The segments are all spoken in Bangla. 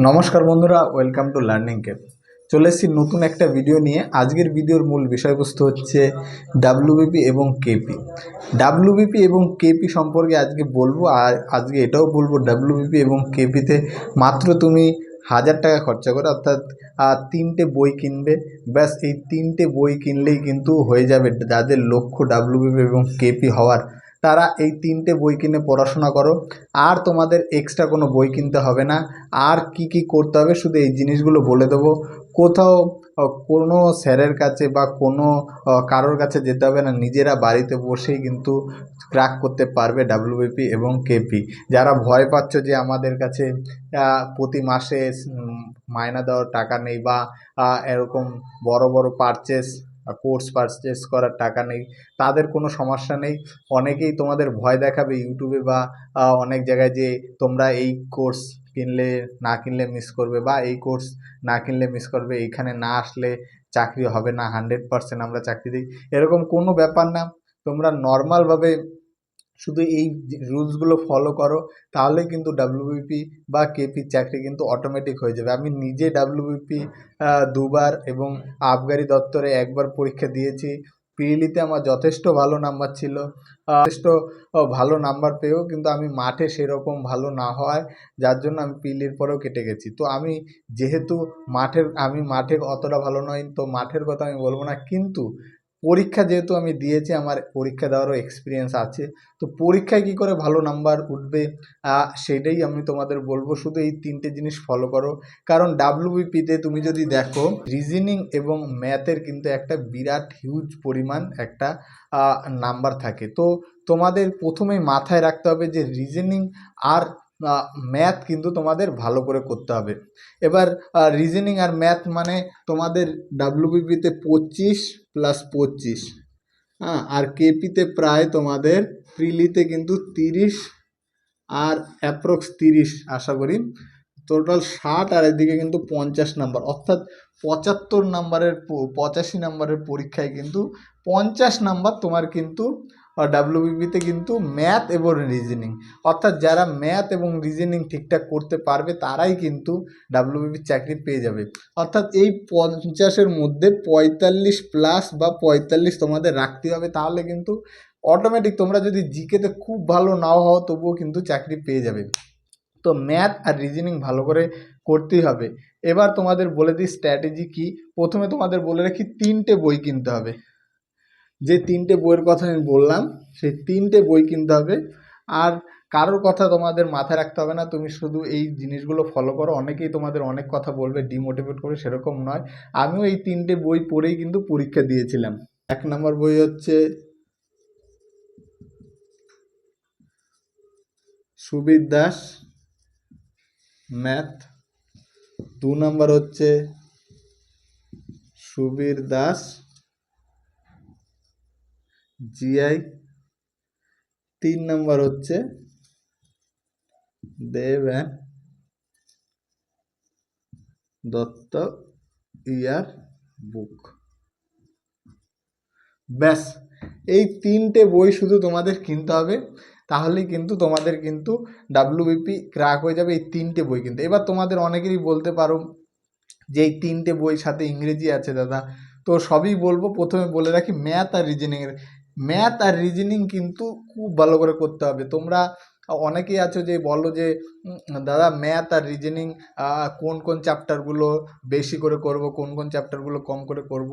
নমস্কার বন্ধুরা, ওয়েলকাম টু লার্নিং ক্যাপ। চলে এসেছি নতুন একটা ভিডিও নিয়ে। আজকের ভিডিওর মূল বিষয়বস্তু হচ্ছে ডাব্লিউবিপি এবং কেপি। ডাব্লিউবিপি এবং কেপি সম্পর্কে আজকে বলবো, আর আজকে এটাও বলবো ডাব্লিউবিপি এবং কেপিতে মাত্র তুমি 1000 টাকা খরচা করে, অর্থাৎ 3টে বই কিনবে। ব্যাস এই 3টে বই কিনলেই কিন্তু হয়ে যাবে। যাদের লক্ষ্য ডাব্লিউবিপি এবং কেপি হওয়ার, তারা এই 3টে বই কিনে পড়াশোনা করো। আর তোমাদের এক্সট্রা কোনো বই কিনতে হবে না। আর কি কি করতে হবে শুধু এই জিনিসগুলো বলে দেবো। কোথাও কোনো স্যারের কাছে বা কোনো কারোর কাছে যেতে হবে না, নিজেরা বাড়িতে বসেই কিন্তু ক্র্যাক করতে পারবে ডাব্লিউবিপি এবং কেপি। যারা ভয় পাচ্ছ যে আমাদের কাছে প্রতি মাসে মাইনা দেওয়ার টাকা নেই, বা এরকম বড় বড় কোর্স পারচেস করার টাকা নেই, তাদের কোনো সমস্যা নেই। অনেকেই তোমাদের ভয় দেখাবে ইউটিউবে বা অনেক জায়গায়, যে তোমরা এই কোর্স কিনলে না কিনলে মিস করবে, বা এই কোর্স না কিনলে মিস করবে, এইখানে না আসলে চাকরি হবে না, 100% আমরা চাকরি দিই। এরকম কোনো ব্যাপার না। তোমরা নর্মালভাবে শুধু এই রুলসগুলো ফলো করো, তাহলেই কিন্তু ডাব্লিউবিপি বা কেপির চাকরি কিন্তু অটোমেটিক হয়ে যাবে। আমি নিজে ডাব্লিউবিপি দুবার এবং আবগারি দপ্তরে একবার পরীক্ষা দিয়েছি। পিএলিতে আমার যথেষ্ট ভালো নাম্বার ছিল। যথেষ্ট ভালো নাম্বার পেয়েও কিন্তু আমি মাঠে সেরকম ভালো না হওয়ায়, যার জন্য আমি পিএলির পরেও কেটে গেছি। তো আমি যেহেতু আমি মাঠে অতটা ভালো নই, তো মাঠের কথা আমি বলবো না, কিন্তু পরীক্ষা যেহেতু আমি দিয়েছি, আমার পরীক্ষা দেওয়ারও এক্সপিরিয়েন্স আছে। তো পরীক্ষায় কি করে ভালো নাম্বার উঠবে সেটাই আমি তোমাদের বলবো। শুধু এই 3টে জিনিস ফলো করো। কারণ ডাব্লিউবিপিতে তুমি যদি দেখো, রিজনিং এবং ম্যাথের কিন্তু একটা বিরাট হিউজ পরিমাণ একটা নাম্বার থাকে। তো তোমাদের প্রথমেই মাথায় রাখতে হবে যে রিজনিং আর ম্যাথ কিন্তু তোমাদের ভালো করে করতে হবে। এবার রিজনিং আর ম্যাথ মানে তোমাদের ডাব্লিউবিপিতে 25+25, হ্যাঁ, আর কেপিতে প্রায় তোমাদের প্রিলিতে কিন্তু 30 আর অ্যাপ্রক্স 30, আশা করি টোটাল 60, আর এদিকে কিন্তু 50 নাম্বার, অর্থাৎ 85 নাম্বারের পরীক্ষায় কিন্তু 50 নাম্বার তোমার কিন্তু ডাব্লিউবিপিতে কিন্তু ম্যাথ এবং রিজনিং, অর্থাৎ যারা ম্যাথ এবং রিজনিং ঠিকঠাক করতে পারবে তারাই কিন্তু ডাব্লিউবিপির চাকরি পেয়ে যাবে। অর্থাৎ এই 50-এর মধ্যে 45+ বা 45 তোমাদের রাখতে হবে, তাহলে কিন্তু অটোমেটিক তোমরা যদি জিকেতে খুব ভালো নাও হও, তবুও কিন্তু চাকরি পেয়ে যাবে। তো ম্যাথ আর রিজনিং ভালো করে করতেই হবে। এবার তোমাদের বলে দিই স্ট্র্যাটেজি কি। প্রথমে তোমাদের বলে রাখি, 3টে বই কিনতে হবে। যে 3টে বইয়ের কথা আমি বললাম, সেই 3টে বই কিনতে হবে। আর কারোর কথা তোমাদের মাথায় রাখতে হবে না, তুমি শুধু এই জিনিসগুলো ফলো করো। অনেকেই তোমাদের অনেক কথা বলবে, ডিমোটিভেট করে, সেরকম নয়। আমিও এই 3টে বই পড়েই কিন্তু পরীক্ষা দিয়েছিলাম। 1 নম্বর বই হচ্ছে সুবীর দাস ম্যাথ, 2 নম্বর হচ্ছে সুবীর দাস জিআই, 3 নম্বর হচ্ছে দেব দত্ত ইয়ার বুক। ব্যাস এই 3টে বই শুধু তোমাদের কিনতে হবে, তাহলেই কিন্তু তোমাদের কিন্তু ডাব্লিউবিপি ক্র্যাক হয়ে যাবে। এই 3টে বই কিনতে। এবার তোমাদের অনেকেরই বলতে পারো যে এই 3টে বই সাথে ইংরেজি আছে দাদা। তো সবই বলবো। প্রথমে বলে রাখি, ম্যাথ আর রিজনিং কিন্তু খুব ভালো করে করতে হবে। তোমরা অনেকেই আছো যে বলো যে দাদা ম্যাথ আর রিজনিং কোন কোন চ্যাপ্টারগুলো বেশি করে করব, কোন কোন চ্যাপ্টারগুলো কম করে করব।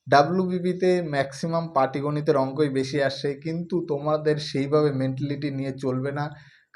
ডাব্লিউবিপিতে ম্যাক্সিমাম পাটিগণিতের অঙ্কই বেশি আসে, কিন্তু তোমাদের সেইভাবে মেন্টালিটি নিয়ে চলবে না।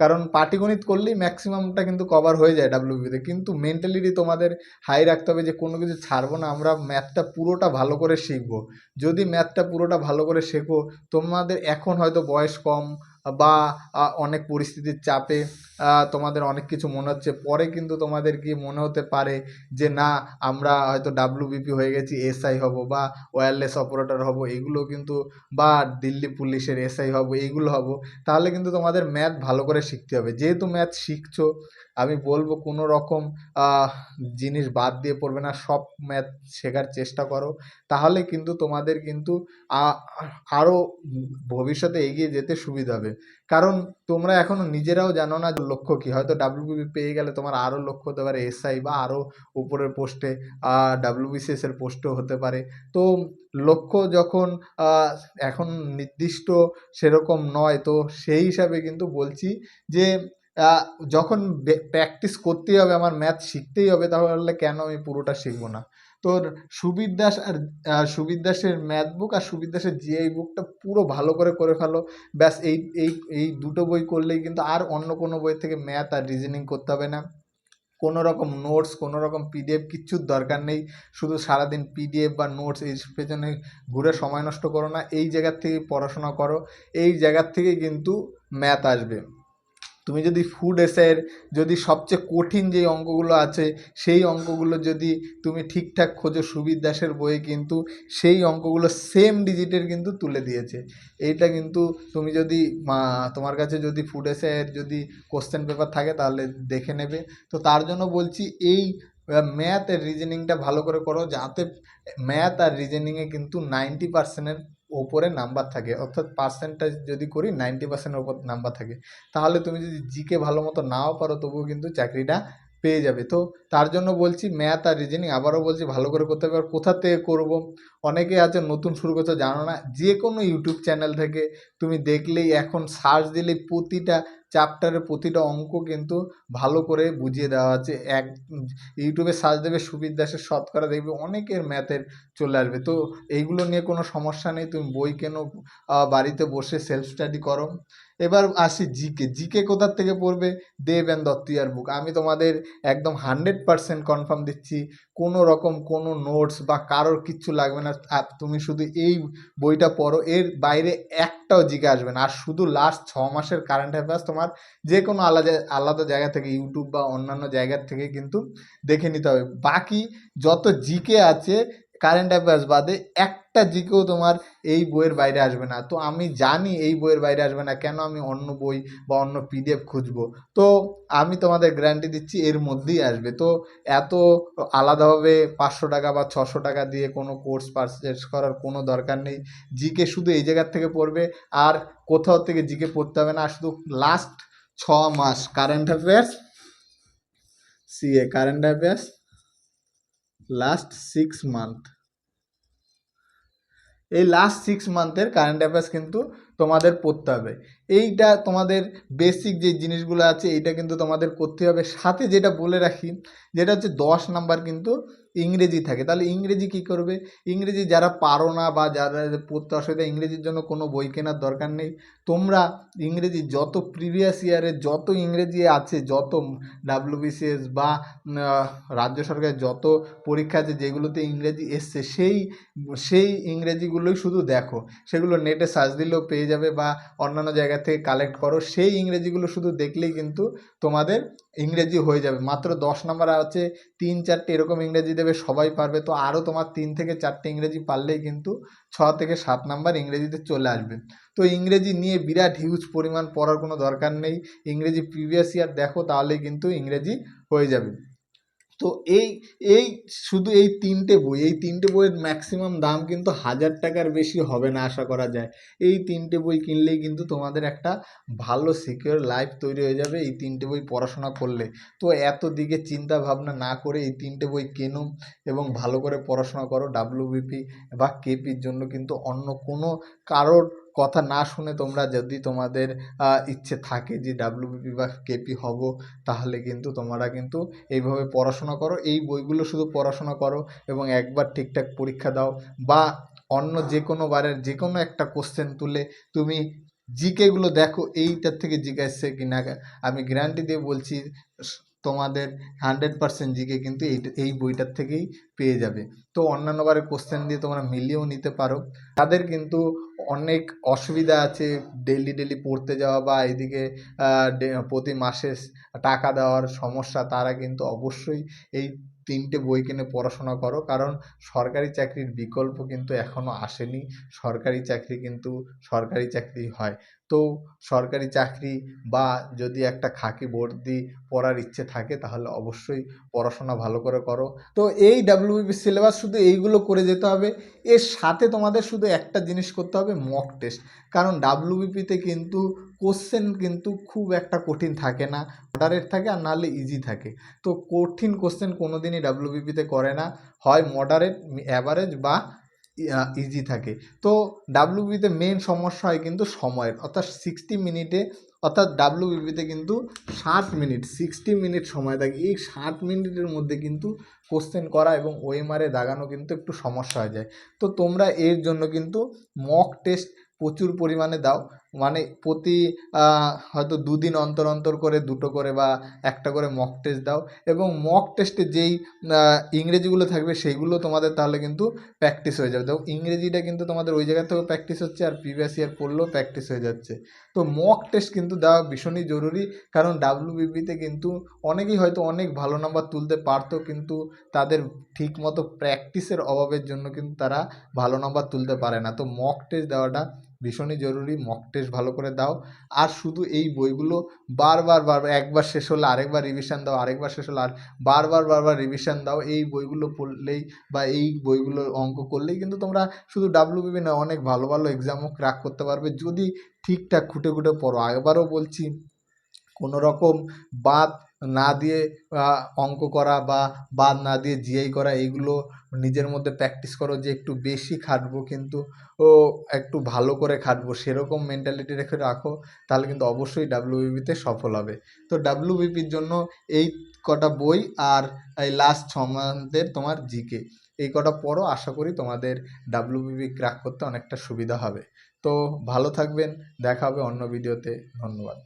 কারণ পাটিগণিত করলেই ম্যাক্সিমামটা কিন্তু কভার হয়ে যায় ডাব্লিউবিপিতে, কিন্তু মেন্টালিটি তোমাদের হাই রাখতে হবে যে কোনো কিছু ছাড়বো না, আমরা ম্যাথটা পুরোটা ভালো করে শিখবো। যদি ম্যাথটা পুরোটা ভালো করে শেখো, তোমাদের এখন হয়তো বয়স কম, বা অনেক পরিস্থিতির চাপে তোমাদের অনেক কিছু মনে হচ্ছে, পরে কিন্তু তোমাদের কি মনে হতে পারে যে না, আমরা হয়তো ডাব্লিউবিপি হয়ে গেছি, এসআই হব, বা ওয়্যারলেস অপারেটর হব, এগুলো কিন্তু, বা দিল্লি পুলিশের এসআই হব, এইগুলো হব। তাহলে কিন্তু তোমাদের ম্যাথ ভালো করে শিখতে হবে। যেহেতু ম্যাথ শিখছো, আমি বলবো কোনো রকম জিনিস বাদ দিয়ে পড়বে না, সব ম্যাথ শেখার চেষ্টা করো, তাহলে কিন্তু তোমাদের কিন্তু আরও ভবিষ্যতে এগিয়ে যেতে সুবিধা হবে। কারণ তোমরা এখনো নিজেরাও জানো না লক্ষ্য কী। হয়তো ডাব্লিউবিপি পেয়ে গেলে তোমার আরও লক্ষ্য হতে পারে এসআই বা আরও উপরের পোস্টে, ডাব্লিউবিসিএস এর পোস্টও হতে পারে। তো লক্ষ্য যখন এখন নির্দিষ্ট সেরকম নয়, তো সেই হিসাবে কিন্তু বলছি যে যখন প্র্যাকটিস করতেই হবে, আমার ম্যাথ শিখতেই হবে, তাহলে কেন আমি পুরোটা শিখবো না। তোর সুবীর দাস আর সুবীর দাসের ম্যাথ বুক আর সুবীর দাসের জিআই বুকটা পুরো ভালো করে ফেলো। ব্যাস এই এই এই দুটো বই করলেই কিন্তু আর অন্য কোনো বই থেকে ম্যাথ আর রিজনিং করতে হবে না। কোনো রকম নোটস, কোনো রকম পিডিএফ কিচ্ছুর দরকার নেই। শুধু সারাদিন পিডিএফ বা নোটস এই পেছনে ঘুরে সময় নষ্ট করো না, এই জায়গার থেকেই পড়াশোনা করো, এই জায়গার থেকেই কিন্তু ম্যাথ আসবে। তুমি যদি ফুড এসের যদি সবচেয়ে কঠিন যে অঙ্কগুলো আছে সেই অঙ্কগুলো যদি তুমি ঠিকঠাক খোঁজো, সুবীর দাসের বইয়ে কিন্তু সেই অঙ্কগুলো সেম ডিজিটের কিন্তু তুলে দিয়েছে। এইটা কিন্তু তুমি যদি তোমার কাছে যদি ফুড এসের যদি কোশ্চেন পেপার থাকে তাহলে দেখে নেবে। তো তার জন্য বলছি এই ম্যাথ আর রিজনিংটা ভালো করে করো, যাতে ম্যাথ আর রিজনিংয়ে কিন্তু 90%-এর ওপরে নাম্বার থাকে, অর্থাৎ পার্সেন্টেজ যদি করি 90%-এর ওপর নাম্বার থাকে। তাহলে তুমি যদি জিকে ভালো মতো নাও পারো তবুও কিন্তু চাকরিটা পেয়ে যাবে। তো তার জন্য বলছি ম্যাথ আর রিজনিং আবারও বলছি ভালো করে করতে হবে। আর কোথা থেকে করবো, অনেকে আছে নতুন শুরু করতে জানো না, যে কোনো ইউটিউব চ্যানেল থেকে তুমি দেখলেই এখন সার্চ দিলেই প্রতিটা চ্যাপ্টারের প্রতিটা অঙ্ক কিন্তু ভালো করে বুঝিয়ে দেওয়া আছে। ইউটিউবে সার্চ দেবে সুবীর দাসের শতকরা, দেখবে অনেকের ম্যাথের চলে আসবে। তো এইগুলো নিয়ে কোনো সমস্যা নেই, তুমি বই কেনো, বাড়িতে বসে সেলফ স্টাডি করো। এবার আসি জিকে। জিকে কোথার থেকে পড়বে? দেব অ্যান্ড দত্তিয়ার বুক। আমি তোমাদের একদম 100% কনফার্ম দিচ্ছি, কোনো রকম কোনো নোটস বা কারোর কিচ্ছু লাগবে না। তুমি শুধু এই বইটা পড়ো, এর বাইরে একটাও জিকে আসবে না। আর শুধু লাস্ট 6 মাসের কারেন্ট অ্যাফেয়ার্স তোমার যে কোনো আলাদা আলাদা জায়গা থেকে, ইউটিউব বা অন্যান্য জায়গার থেকে কিন্তু দেখে নিতে হবে। বাকি যত জিকে আছে কারেন্ট অ্যাফেয়ার্স বাদে একটা জিকেও তোমার এই বইয়ের বাইরে আসবে না। তো আমি জানি এই বইয়ের বাইরে আসবে না, কেন আমি অন্য বই বা অন্য পিডিএফ খুঁজবো? তো আমি তোমাদের গ্যারান্টি দিচ্ছি এর মধ্যেই আসবে। তো এত আলাদাভাবে 500 টাকা বা 600 টাকা দিয়ে কোনো কোর্স পারচেস করার কোনো দরকার নেই। জিকে শুধু এই জায়গার থেকে পড়বে, আর কোথাও থেকে জিকে পড়তে হবে না। শুধু লাস্ট 6 মাস current affairs, CA current affairs last 6 month, এই লাস্ট 6 মান্থের কারেন্ট অ্যাফেয়ার্স কিন্তু তোমাদের পড়তে হবে। এইটা তোমাদের বেসিক যে জিনিসগুলো আছে এইটা কিন্তু তোমাদের করতে হবে। সাথে যেটা বলে রাখি, যেটা হচ্ছে 10 নাম্বার কিন্তু ইংরেজি থাকে। তাহলে ইংরেজি কী করবে? ইংরেজি যারা পারো না বা যারা পড়তে অসুবিধা, ইংরেজির জন্য কোনো বই কেনার দরকার নেই। তোমরা ইংরেজি যত প্রিভিয়াস ইয়ারের যত ইংরেজি আছে, যত ডাব্লিউবিসিএস বা রাজ্য সরকারের যত পরীক্ষা আছে যেগুলোতে ইংরেজি এসছে, সেই ইংরেজিগুলোই শুধু দেখো। সেগুলো নেটে সার্চ দিলেও পেয়ে যাবে বা অন্যান্য জায়গা থেকে কালেক্ট করো। সেই ইংরেজিগুলো শুধু দেখলেই কিন্তু তোমাদের ইংরেজি হয়ে যাবে। মাত্র 10 নাম্বার আছে, 3-4টে এরকম ইংরেজি দেবে, সবাই পারবে। তো আরও তোমার 3 থেকে 4টে ইংরেজি পারলেই কিন্তু 6 থেকে 7 নাম্বার ইংরেজিতে চলে আসবে। তো ইংরেজি নিয়ে বিরাট হিউজ পরিমাণ পড়ার কোনো দরকার নেই। ইংরেজি প্রিভিয়াস ইয়ার দেখো, তাহলেই কিন্তু ইংরেজি হয়ে যাবে। তো এই এই শুধু এই 3টে বই, এই 3টে বইয়ের ম্যাক্সিমাম দাম কিন্তু 1000 টাকার বেশি হবে না আশা করা যায়। এই 3টে বই কিনলেই কিন্তু তোমাদের একটা ভালো সিকিউর লাইফ তৈরি হয়ে যাবে এই 3টে বই পড়াশোনা করলে। তো এত দিকে চিন্তা ভাবনা না করে এই 3টে বই কেনো এবং ভালো করে পড়াশোনা করো। ডাব্লিউবিপি বা কেপির জন্য কিন্তু অন্য কোনো কারোর কথা না শুনে তোমরা যদি তোমাদের ইচ্ছে থাকে যে ডাব্লিউবিপি বা কেপি হব, তাহলে কিন্তু তোমরা কিন্তু এইভাবে পড়াশোনা করো, এই বইগুলো শুধু পড়াশোনা করো এবং একবার ঠিকঠাক পরীক্ষা দাও। বা অন্য যে কোনো বারের যে কোনো একটা কোশ্চেন তুলে তুমি জিকেগুলো দেখো, এইটার থেকে জিকে এসছে কি না। আমি গ্যারান্টি দিয়ে বলছি তোমাদের 100% জিকে কিন্তু এই বইটার থেকেই পেয়ে যাবে। তো অন্যান্য বারের কোশ্চেন দিয়ে তোমরা মিলিয়েও নিতে পারো। তাদের কিন্তু অনেক অসুবিধা আছে ডেলি ডেলি পড়তে যাওয়া বা এদিকে প্রতি মাসে টাকা দেওয়ার সমস্যা, তারা কিন্তু অবশ্যই এই 3টে বই কিনে পড়াশোনা করো, কারণ সরকারি চাকরির বিকল্প কিন্তু এখনও আসেনি। সরকারি চাকরি কিন্তু সরকারি চাকরি হয়। তো সরকারি চাকরি বা যদি একটা খাকি বর্দি পড়ার ইচ্ছে থাকে তাহলে অবশ্যই পড়াশোনা ভালো করে করো। তো এই ডাব্লিউবিপি সিলেবাস শুধু এইগুলো করে যেতে হবে। এর সাথে তোমাদের শুধু একটা জিনিস করতে হবে, মক টেস্ট। কারণ ডাব্লিউবিপিতে কিন্তু কোশ্চেন কিন্তু খুব একটা কঠিন থাকে না, মডারেট থাকে আর নাহলে ইজি থাকে। তো কঠিন কোশ্চেন কোনো দিনই ডাব্লিউবিপিতে করে না, হয় মডারেট, অ্যাভারেজ বা ইজি থাকে। তো ডাব্লিউবিপিতে মেন সমস্যা হয় কিন্তু সময়ের, অর্থাৎ 60 মিনিটে, অর্থাৎ ডাব্লিউবিপিতে কিন্তু 60 মিনিট 60 মিনিট সময় থাকে। এই 60 মিনিটের মধ্যে কিন্তু কোশ্চেন করা এবং ওএমআরে দাগানো কিন্তু একটু সমস্যা হয়ে যায়। তো তোমরা এর জন্য কিন্তু মক টেস্ট প্রচুর পরিমাণে দাও, মানে প্রতি হয়তো 2 দিন অন্তর অন্তর করে 2টো করে বা 1টা করে মক টেস্ট দাও। এবং মক টেস্টে যেই ইংরেজিগুলো থাকবে সেইগুলো তোমাদের তাহলে কিন্তু প্র্যাকটিস হয়ে যাবে। দেখো ইংরেজিটা কিন্তু তোমাদের ওই জায়গা থেকেও প্র্যাকটিস হচ্ছে আর প্রিভিয়াস ইয়ার পড়লেও প্র্যাকটিস হয়ে যাচ্ছে। তো মক টেস্ট কিন্তু দেওয়া ভীষণই জরুরি, কারণ ডাব্লিউবিপিতে কিন্তু অনেকেই হয়তো অনেক ভালো নাম্বার তুলতে পারতো, কিন্তু তাদের ঠিকমতো প্র্যাকটিসের অভাবের জন্য কিন্তু তারা ভালো নাম্বার তুলতে পারে না। তো মক টেস্ট দেওয়াটা ভীষণই জরুরি, মক টেস্ট ভালো করে দাও। আর শুধু এই বইগুলো বারবার একবার শেষ হলে আরেকবার রিভিশন দাও, আরেকবার শেষ হলে আর বারবার রিভিশন দাও। এই বইগুলো পড়লেই বা এই বইগুলোর অঙ্ক করলেই কিন্তু তোমরা শুধু ডাব্লিউবিপি না, অনেক ভালো ভালো এক্সামও ক্র্যাক করতে পারবে যদি ঠিকঠাক খুঁটে খুঁটে পড়ো। আবারও বলছি, কোনো রকম বাদ না দিয়ে অঙ্ক করা বা বাদ না দিয়ে জিআই করা, এইগুলো নিজের মধ্যে প্র্যাকটিস করো যে একটু বেশি খাটবো কিন্তু একটু ভালো করে খাটবো, সেরকম মেন্টালিটি রেখে রাখো, তাহলে কিন্তু অবশ্যই ডাব্লিউবিপিতে সফল হবে। তো ডাব্লিউবিপির জন্য এই কটা বই আর এই লাস্ট 6 মান্থের তোমার জিকে, এই কটা পড়ো, আশা করি তোমাদের ডাব্লিউবিপি ক্র্যাক করতে অনেকটা সুবিধা হবে। তো ভালো থাকবেন, দেখা হবে অন্য ভিডিওতে। ধন্যবাদ।